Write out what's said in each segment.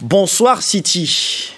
Bonsoir City.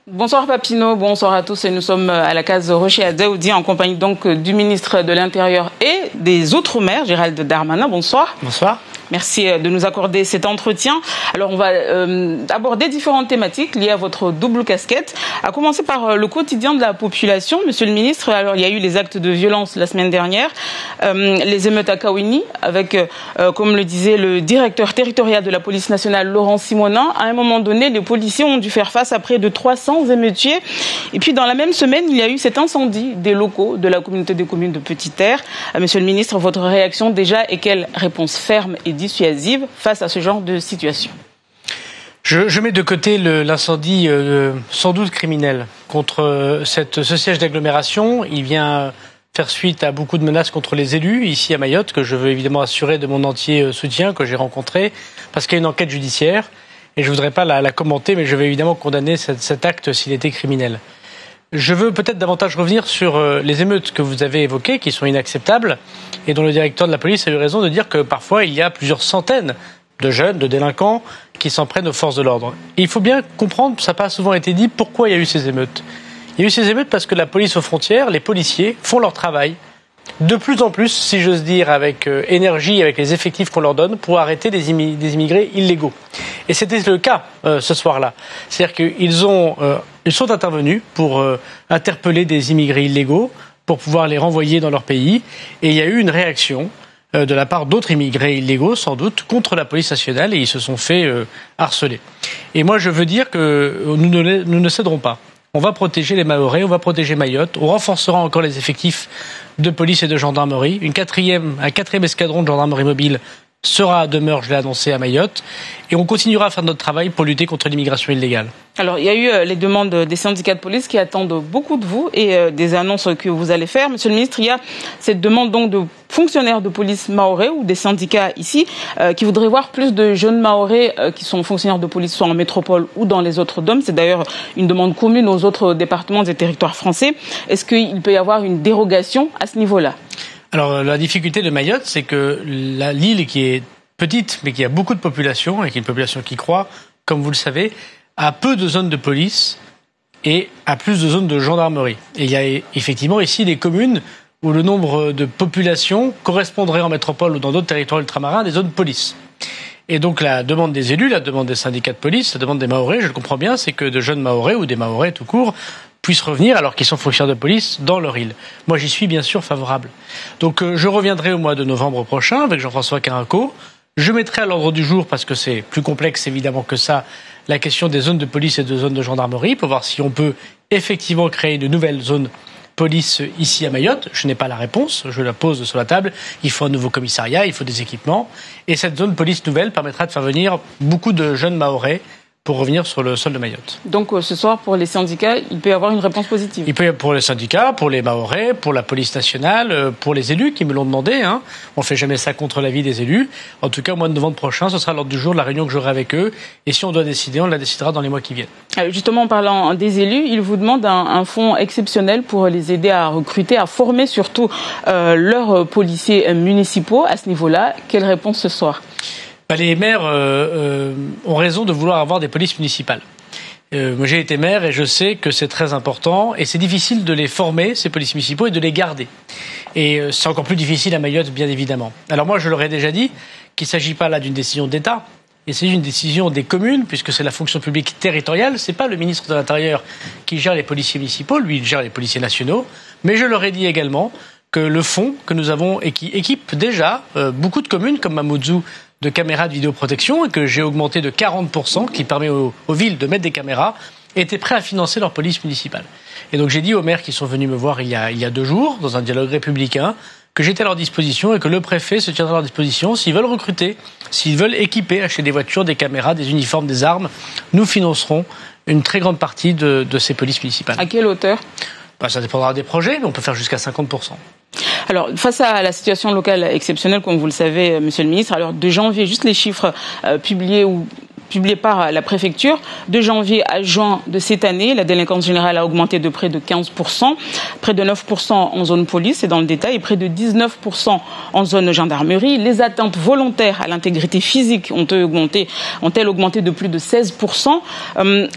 Bonsoir Papineau, bonsoir à tous et nous sommes à la case Rocher à Daoudi en compagnie donc du ministre de l'Intérieur et des Outre-mer, Gérald Darmanin. Bonsoir. Bonsoir. Merci de nous accorder cet entretien. Alors on va aborder différentes thématiques liées à votre double casquette, à commencer par le quotidien de la population. Monsieur le ministre, alors il y a eu les actes de violence la semaine dernière, les émeutes à Kawini avec, comme le disait le directeur territorial de la police nationale, Laurent Simonin, à un moment donné, les policiers ont dû faire face à près de 300 émeutiers. Et puis dans la même semaine, il y a eu cet incendie des locaux de la communauté des communes de Petite-Terre. Monsieur le ministre, votre réaction déjà et quelle réponse ferme et dissuasive face à ce genre de situation? Je mets de côté l'incendie sans doute criminel contre ce siège d'agglomération. Il vient faire suite à beaucoup de menaces contre les élus ici à Mayotte, que je veux évidemment assurer de mon entier soutien, que j'ai rencontré, parce qu'il y a une enquête judiciaire et je ne voudrais pas la commenter, mais je vais évidemment condamner cet acte s'il était criminel. Je veux peut-être davantage revenir sur les émeutes que vous avez évoquées, qui sont inacceptables, et dont le directeur de la police a eu raison de dire que parfois il y a plusieurs centaines de jeunes, de délinquants, qui s'en prennent aux forces de l'ordre. Et il faut bien comprendre, ça n'a pas souvent été dit, pourquoi il y a eu ces émeutes. Il y a eu ces émeutes parce que la police aux frontières, les policiers, font leur travail, de plus en plus, si j'ose dire, avec énergie, avec les effectifs qu'on leur donne, pour arrêter des immigrés illégaux. Et c'était le cas ce soir-là. C'est-à-dire qu'ils sont intervenus pour interpeller des immigrés illégaux, pour pouvoir les renvoyer dans leur pays. Et il y a eu une réaction de la part d'autres immigrés illégaux, sans doute, contre la police nationale, et ils se sont fait harceler. Et moi, je veux dire que nous ne céderons pas. On va protéger les Mahorais, on va protéger Mayotte, on renforcera encore les effectifs de police et de gendarmerie. Un quatrième escadron de gendarmerie mobile demeure, je l'ai annoncé, à Mayotte. Et on continuera à faire notre travail pour lutter contre l'immigration illégale. Alors, il y a eu les demandes des syndicats de police qui attendent beaucoup de vous et des annonces que vous allez faire. Monsieur le ministre, il y a cette demande donc de fonctionnaires de police mahorais ou des syndicats ici qui voudraient voir plus de jeunes mahorais qui sont fonctionnaires de police soit en métropole ou dans les autres DOM. C'est d'ailleurs une demande commune aux autres départements des territoires français. Est-ce qu'il peut y avoir une dérogation à ce niveau-là ? Alors, la difficulté de Mayotte, c'est que l'île qui est petite, mais qui a beaucoup de population, et qui est une population qui croît, comme vous le savez, a peu de zones de police et a plus de zones de gendarmerie. Et il y a effectivement ici des communes où le nombre de population correspondrait en métropole ou dans d'autres territoires ultramarins à des zones police. Et donc la demande des élus, la demande des syndicats de police, la demande des Mahorais, je le comprends bien, c'est que de jeunes Mahorais ou des Mahorais tout court puissent revenir alors qu'ils sont fonctionnaires de police dans leur île. Moi, j'y suis bien sûr favorable. Donc je reviendrai au mois de novembre prochain avec Jean-François Carinco. Je mettrai à l'ordre du jour, parce que c'est plus complexe évidemment que ça, la question des zones de police et de zones de gendarmerie pour voir si on peut effectivement créer de nouvelles zones police ici à Mayotte. Je n'ai pas la réponse, je la pose sur la table. Il faut un nouveau commissariat, il faut des équipements. Et cette zone police nouvelle permettra de faire venir beaucoup de jeunes Mahorais pour revenir sur le sol de Mayotte. Donc ce soir, pour les syndicats, il peut y avoir une réponse positive. Il peut y avoir pour les syndicats, pour les Mahorais, pour la police nationale, pour les élus qui me l'ont demandé. On ne fait jamais ça contre l'avis des élus. En tout cas, au mois de novembre prochain, ce sera l'ordre du jour de la réunion que j'aurai avec eux. Et si on doit décider, on la décidera dans les mois qui viennent. Justement, en parlant des élus, ils vous demandent un fonds exceptionnel pour les aider à recruter, à former surtout leurs policiers municipaux. À ce niveau-là, quelle réponse ce soir ? Les maires ont raison de vouloir avoir des polices municipales. Moi, j'ai été maire et je sais que c'est très important et c'est difficile de les former, ces policiers municipaux, et de les garder. Et c'est encore plus difficile à Mayotte, bien évidemment. Alors moi, je leur ai déjà dit qu'il ne s'agit pas là d'une décision d'État, il s'agit d'une décision des communes, puisque c'est la fonction publique territoriale. Ce n'est pas le ministre de l'Intérieur qui gère les policiers municipaux, lui, il gère les policiers nationaux. Mais je leur ai dit également que le fonds que nous avons et qui équipe déjà beaucoup de communes, comme Mamoudzou, de caméras de vidéoprotection et que j'ai augmenté de 40%, qui permet aux villes de mettre des caméras, étaient prêts à financer leur police municipale. Et donc j'ai dit aux maires qui sont venus me voir il y a 2 jours, dans un dialogue républicain, que j'étais à leur disposition et que le préfet se tiendra à leur disposition s'ils veulent recruter, s'ils veulent équiper, acheter des voitures, des caméras, des uniformes, des armes. Nous financerons une très grande partie de ces polices municipales. À quelle hauteur ? Ça dépendra des projets, mais on peut faire jusqu'à 50%. Alors, face à la situation locale exceptionnelle, comme vous le savez, monsieur le ministre, alors de janvier, juste les chiffres publiés ou publié par la préfecture, de janvier à juin de cette année, la délinquance générale a augmenté de près de 15%, près de 9% en zone police, et dans le détail, et près de 19% en zone gendarmerie. Les atteintes volontaires à l'intégrité physique ont-elles augmenté de plus de 16%.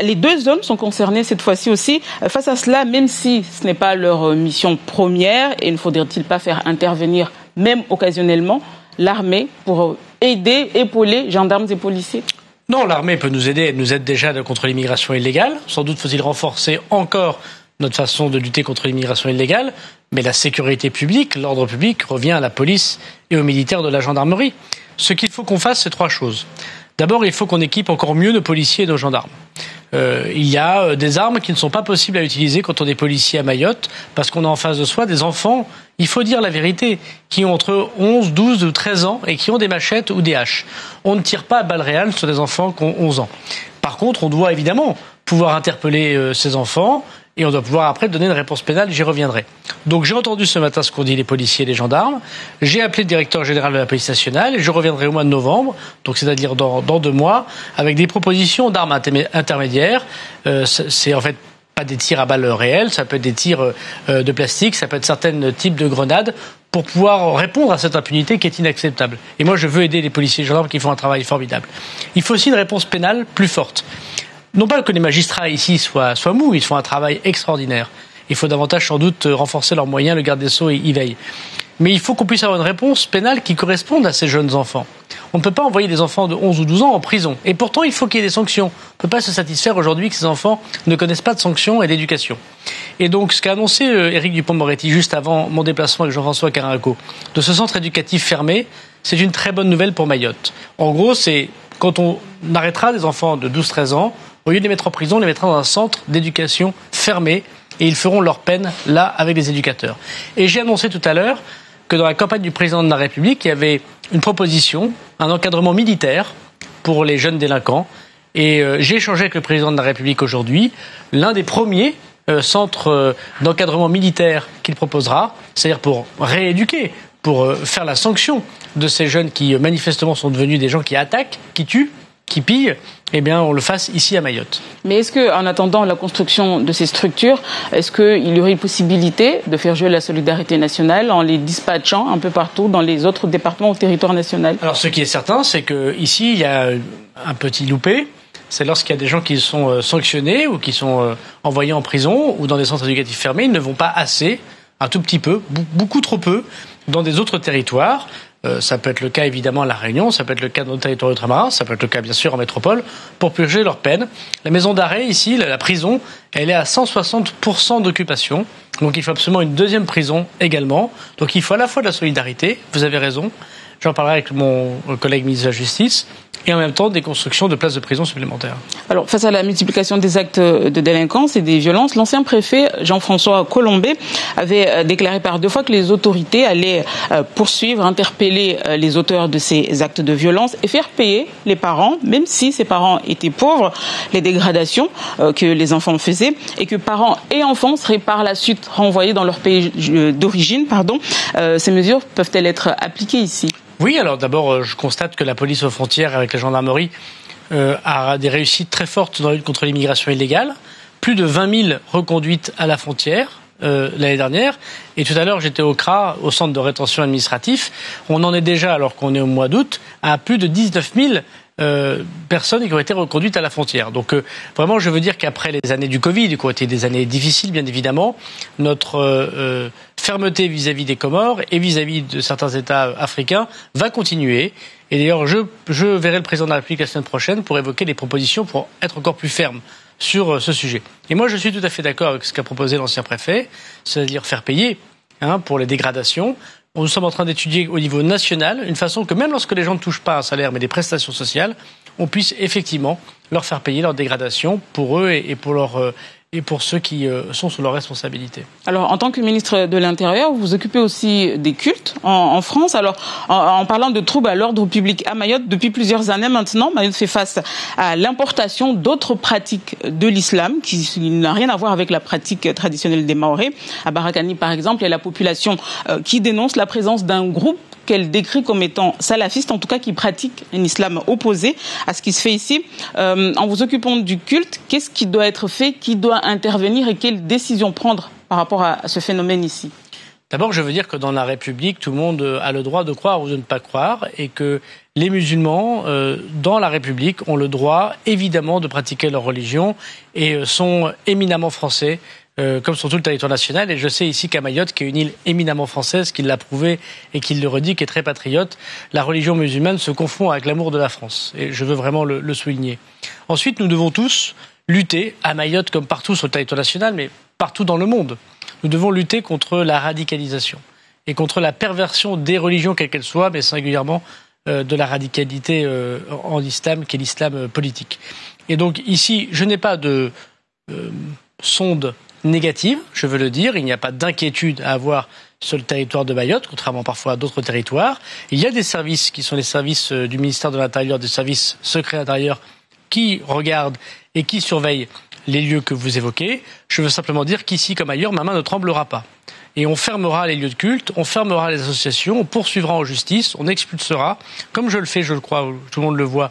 Les deux zones sont concernées cette fois-ci aussi. Face à cela, même si ce n'est pas leur mission première, et ne faudrait-il pas faire intervenir, même occasionnellement, l'armée pour aider, épauler gendarmes et policiers? Non, l'armée peut nous aider, elle nous aide déjà contre l'immigration illégale. Sans doute faut-il renforcer encore notre façon de lutter contre l'immigration illégale, mais la sécurité publique, l'ordre public revient à la police et aux militaires de la gendarmerie. Ce qu'il faut qu'on fasse, c'est 3 choses. D'abord, il faut qu'on équipe encore mieux nos policiers et nos gendarmes. Il y a des armes qui ne sont pas possibles à utiliser quand on est policier à Mayotte, parce qu'on a en face de soi des enfants, il faut dire la vérité, qui ont entre 11, 12 ou 13 ans et qui ont des machettes ou des haches. On ne tire pas à balles réelles sur des enfants qui ont 11 ans. Par contre, on doit évidemment pouvoir interpeller ces enfants et on doit pouvoir après donner une réponse pénale, j'y reviendrai. Donc j'ai entendu ce matin ce qu'ont dit les policiers et les gendarmes, j'ai appelé le directeur général de la police nationale et je reviendrai au mois de novembre, donc c'est-à-dire dans 2 mois, avec des propositions d'armes intermédiaires. C'est en fait pas des tirs à balles réelles, ça peut être des tirs de plastique, ça peut être certains types de grenades, pour pouvoir répondre à cette impunité qui est inacceptable. Et moi je veux aider les policiers et les gendarmes qui font un travail formidable. Il faut aussi une réponse pénale plus forte. Non pas que les magistrats ici soient mous, ils font un travail extraordinaire. Il faut davantage sans doute renforcer leurs moyens, le garde des Sceaux y veille. Mais il faut qu'on puisse avoir une réponse pénale qui corresponde à ces jeunes enfants. On ne peut pas envoyer des enfants de 11 ou 12 ans en prison. Et pourtant, il faut qu'il y ait des sanctions. On ne peut pas se satisfaire aujourd'hui que ces enfants ne connaissent pas de sanctions et d'éducation. Et donc, ce qu'a annoncé Éric Dupond-Moretti juste avant mon déplacement avec Jean-François Carinco, de ce centre éducatif fermé, c'est une très bonne nouvelle pour Mayotte. En gros, c'est quand on arrêtera des enfants de 12-13 ans, au lieu de les mettre en prison, on les mettra dans un centre d'éducation fermé et ils feront leur peine là avec les éducateurs. Et j'ai annoncé tout à l'heure que dans la campagne du président de la République, il y avait une proposition, un encadrement militaire pour les jeunes délinquants. Et j'ai échangé avec le président de la République aujourd'hui. L'un des premiers centres d'encadrement militaire qu'il proposera, c'est-à-dire pour rééduquer, pour faire la sanction de ces jeunes qui manifestement sont devenus des gens qui attaquent, qui tuent, qui pillent, eh bien, on le fasse ici à Mayotte. Mais est-ce que, en attendant la construction de ces structures, est-ce qu'il y aurait une possibilité de faire jouer la solidarité nationale en les dispatchant un peu partout dans les autres départements ou territoires nationaux? Alors, ce qui est certain, c'est qu'ici, il y a un petit loupé. C'est lorsqu'il y a des gens qui sont sanctionnés ou qui sont envoyés en prison ou dans des centres éducatifs fermés, ils ne vont pas assez, un tout petit peu, beaucoup trop peu, dans des autres territoires. Ça peut être le cas évidemment à La Réunion, ça peut être le cas dans nos territoires ultramarins, ça peut être le cas bien sûr en métropole, pour purger leur peine. La maison d'arrêt ici, la prison, elle est à 160% d'occupation. Donc il faut absolument une deuxième prison également. Donc il faut à la fois de la solidarité, vous avez raison, j'en parlerai avec mon collègue ministre de la Justice, et en même temps des constructions de places de prison supplémentaires. Alors, face à la multiplication des actes de délinquance et des violences, l'ancien préfet Jean-François Colombet avait déclaré par 2 fois que les autorités allaient poursuivre, interpeller les auteurs de ces actes de violence et faire payer les parents, même si ces parents étaient pauvres, les dégradations que les enfants faisaient, et que parents et enfants seraient par la suite renvoyés dans leur pays d'origine. Ces mesures peuvent-elles être appliquées ici ? Oui, alors d'abord, je constate que la police aux frontières avec la gendarmerie a des réussites très fortes dans la lutte contre l'immigration illégale. Plus de 20 000 reconduites à la frontière l'année dernière. Et tout à l'heure, j'étais au CRA, au centre de rétention administratif. On en est déjà, alors qu'on est au mois d'août, à plus de 19 000 personnes qui ont été reconduites à la frontière. Donc vraiment, je veux dire qu'après les années du Covid, qui ont été des années difficiles, bien évidemment, notre fermeté vis-à-vis des Comores et vis-à-vis de certains États africains va continuer. Et d'ailleurs, je verrai le président de la République la semaine prochaine pour évoquer des propositions pour être encore plus ferme sur ce sujet. Et moi, je suis tout à fait d'accord avec ce qu'a proposé l'ancien préfet, c'est-à-dire faire payer pour les dégradations. Nous sommes en train d'étudier au niveau national une façon que même lorsque les gens ne touchent pas un salaire mais des prestations sociales, on puisse effectivement leur faire payer leurs dégradations pour eux et pour ceux qui sont sous leur responsabilité. Alors, en tant que ministre de l'Intérieur, vous vous occupez aussi des cultes en France. Alors, en parlant de troubles à l'ordre public à Mayotte, depuis plusieurs années maintenant, Mayotte fait face à l'importation d'autres pratiques de l'islam qui n'a rien à voir avec la pratique traditionnelle des Mahorais. À Barakani, par exemple, il y a la population qui dénonce la présence d'un groupe qu'elle décrit comme étant salafiste, en tout cas qui pratique un islam opposé à ce qui se fait ici. En vous occupant du culte, qu'est-ce qui doit être fait, qui doit intervenir et quelles décisions prendre par rapport à ce phénomène ici? D'abord, je veux dire que dans la République, tout le monde a le droit de croire ou de ne pas croire et que les musulmans, dans la République, ont le droit, évidemment, de pratiquer leur religion et sont éminemment français, comme sur tout le territoire national. Et je sais ici qu'à Mayotte, qui est une île éminemment française, qui l'a prouvé et qui le redit, qui est très patriote, la religion musulmane se confond avec l'amour de la France. Et je veux vraiment le souligner. Ensuite, nous devons tous lutter, à Mayotte comme partout sur le territoire national, mais partout dans le monde. Nous devons lutter contre la radicalisation et contre la perversion des religions, quelles qu'elles soient, mais singulièrement de la radicalité en islam, qui est l'islam politique. Et donc ici, je n'ai pas de sonde négative, je veux le dire. Il n'y a pas d'inquiétude à avoir sur le territoire de Mayotte, contrairement parfois à d'autres territoires. Il y a des services qui sont les services du ministère de l'Intérieur, des services secrets intérieurs, qui regardent et qui surveillent les lieux que vous évoquez. Je veux simplement dire qu'ici, comme ailleurs, ma main ne tremblera pas. Et on fermera les lieux de culte, on fermera les associations, on poursuivra en justice, on expulsera, comme je le fais, je le crois, tout le monde le voit,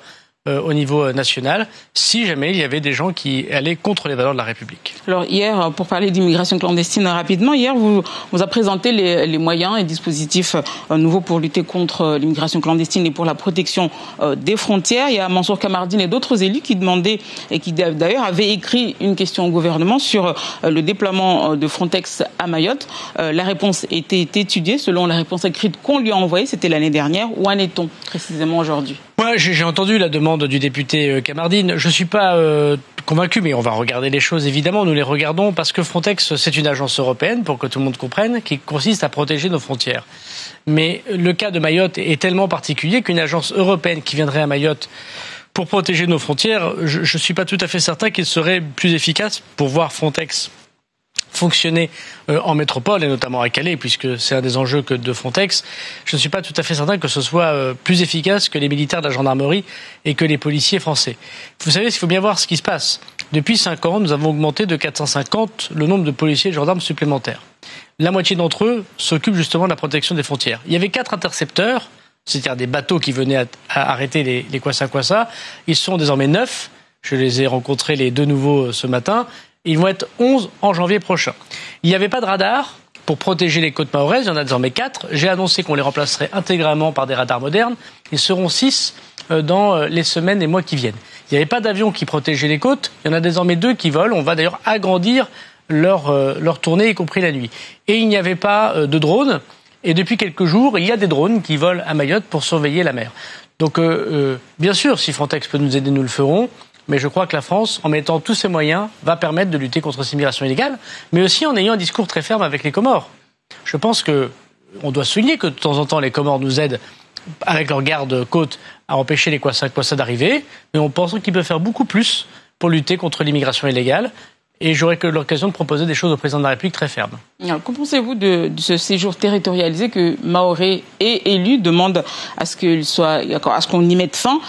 au niveau national, si jamais il y avait des gens qui allaient contre les valeurs de la République. Alors hier, pour parler d'immigration clandestine rapidement, hier vous avez présenté les moyens et dispositifs nouveaux pour lutter contre l'immigration clandestine et pour la protection des frontières. Il y a Mansour Kamardine et d'autres élus qui demandaient et qui d'ailleurs avaient écrit une question au gouvernement sur le déploiement de Frontex à Mayotte. La réponse était étudiée selon la réponse écrite qu'on lui a envoyée, c'était l'année dernière. Où en est-on précisément aujourd'hui? Moi, j'ai entendu la demande du député Kamardine. Je ne suis pas convaincu, mais on va regarder les choses, évidemment. Nous les regardons parce que Frontex, c'est une agence européenne, pour que tout le monde comprenne, qui consiste à protéger nos frontières. Mais le cas de Mayotte est tellement particulier qu'une agence européenne qui viendrait à Mayotte pour protéger nos frontières, je ne suis pas tout à fait certain qu'il serait plus efficace pour voir Frontex fonctionner en métropole et notamment à Calais, puisque c'est un des enjeux de Frontex. Je ne suis pas tout à fait certain que ce soit plus efficace que les militaires de la gendarmerie et que les policiers français. Vous savez, il faut bien voir ce qui se passe. Depuis 5 ans, nous avons augmenté de 450 le nombre de policiers et de gendarmes supplémentaires. La moitié d'entre eux s'occupent justement de la protection des frontières. Il y avait 4 intercepteurs, c'est-à-dire des bateaux qui venaient à arrêter les kwassa-kwassa. Ils sont désormais 9. Je les ai rencontrés les 2 nouveaux ce matin. Ils vont être 11 en janvier prochain. Il n'y avait pas de radar pour protéger les côtes mahoraises. Il y en a désormais 4. J'ai annoncé qu'on les remplacerait intégralement par des radars modernes. Ils seront 6 dans les semaines et mois qui viennent. Il n'y avait pas d'avions qui protégeaient les côtes. Il y en a désormais 2 qui volent. On va d'ailleurs agrandir leur tournée, y compris la nuit. Et il n'y avait pas de drones. Et depuis quelques jours, il y a des drones qui volent à Mayotte pour surveiller la mer. Donc, bien sûr, si Frontex peut nous aider, nous le ferons. Mais je crois que la France, en mettant tous ses moyens, va permettre de lutter contre cette immigration illégale, mais aussi en ayant un discours très ferme avec les Comores. Je pense qu'on doit souligner que de temps en temps, les Comores nous aident avec leur garde-côte à empêcher les kwassa d'arriver, mais on pense qu'ils peuvent faire beaucoup plus pour lutter contre l'immigration illégale. Et j'aurai l'occasion de proposer des choses au président de la République très fermes. Alors, qu'en pensez-vous de ce séjour territorialisé que Mahorais et élus demandent à ce qu'on y mette fin?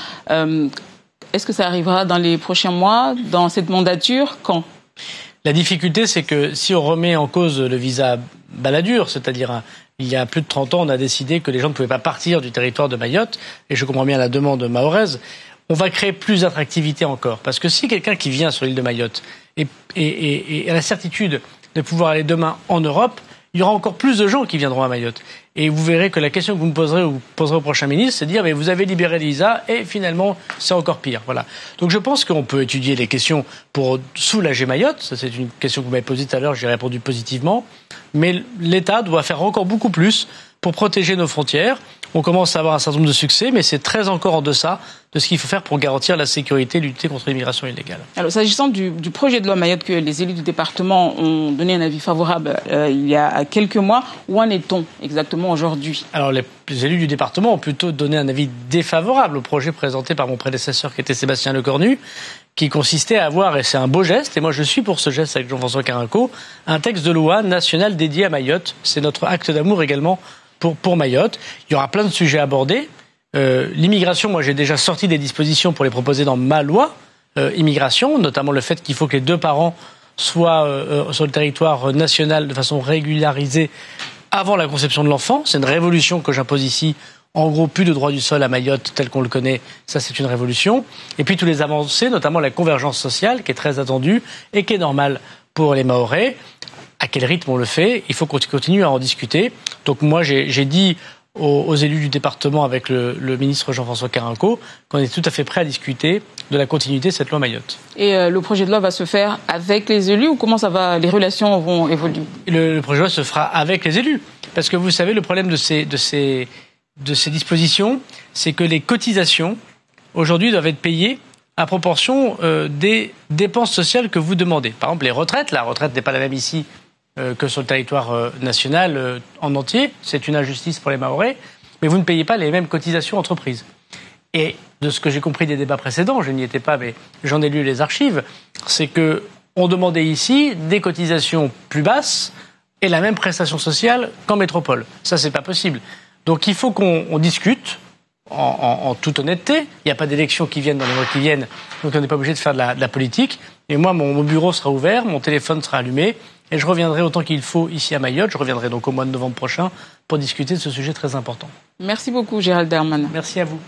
Est-ce que ça arrivera dans les prochains mois, dans cette mandature? Quand? La difficulté, c'est que si on remet en cause le visa Balladur, c'est-à-dire il y a plus de 30 ans, on a décidé que les gens ne pouvaient pas partir du territoire de Mayotte, et je comprends bien la demande mahoraise, on va créer plus d'attractivité encore. Parce que si quelqu'un qui vient sur l'île de Mayotte et a la certitude de pouvoir aller demain en Europe, il y aura encore plus de gens qui viendront à Mayotte. Et vous verrez que la question que vous me poserez ou vous poserez au prochain ministre, c'est de dire mais vous avez libéré les visas et finalement c'est encore pire. Voilà. Donc je pense qu'on peut étudier les questions pour soulager Mayotte. Ça, c'est une question que vous m'avez posée tout à l'heure, j'ai répondu positivement. Mais l'État doit faire encore beaucoup plus pour protéger nos frontières. On commence à avoir un certain nombre de succès, mais c'est très encore en deçà de ce qu'il faut faire pour garantir la sécurité et lutter contre l'immigration illégale. Alors, s'agissant du projet de loi Mayotte que les élus du département ont donné un avis favorable il y a quelques mois, où en est-on exactement aujourd'hui? Alors, les élus du département ont plutôt donné un avis défavorable au projet présenté par mon prédécesseur qui était Sébastien Lecornu, qui consistait à avoir, et c'est un beau geste, et moi je suis pour ce geste avec Jean-François Carinco, un texte de loi national dédié à Mayotte. C'est notre acte d'amour également pour Mayotte. Il y aura plein de sujets abordés. L'immigration, moi j'ai déjà sorti des dispositions pour les proposer dans ma loi immigration, notamment le fait qu'il faut que les 2 parents soient sur le territoire national de façon régularisée avant la conception de l'enfant. C'est une révolution que j'impose ici. En gros, plus de droit du sol à Mayotte tel qu'on le connaît, ça c'est une révolution. Et puis tous les avancées, notamment la convergence sociale qui est très attendue et qui est normale pour les Mahorais. À quel rythme on le fait? Il faut qu'on continue à en discuter. Donc moi j'ai dit aux élus du département avec le ministre Jean-François Carenco qu'on est tout à fait prêt à discuter de la continuité de cette loi Mayotte. Et le projet de loi va se faire avec les élus ou comment ça va, les relations vont évoluer? Le projet de loi se fera avec les élus. Parce que vous savez, le problème de ces dispositions, c'est que les cotisations, aujourd'hui, doivent être payées à proportion des dépenses sociales que vous demandez. Par exemple, les retraites, la retraite n'est pas la même ici que sur le territoire national en entier. C'est une injustice pour les Mahorais. Mais vous ne payez pas les mêmes cotisations entreprises. Et de ce que j'ai compris des débats précédents, je n'y étais pas, mais j'en ai lu les archives, c'est qu'on demandait ici des cotisations plus basses et la même prestation sociale qu'en métropole. Ça, c'est pas possible. Donc il faut qu'on discute en toute honnêteté. Il n'y a pas d'élections qui viennent dans les mois qui viennent, donc on n'est pas obligé de faire de la politique. Et moi, mon bureau sera ouvert, mon téléphone sera allumé, et je reviendrai autant qu'il faut ici à Mayotte. Je reviendrai donc au mois de novembre prochain pour discuter de ce sujet très important. Merci beaucoup, Gérald Darmanin. Merci à vous.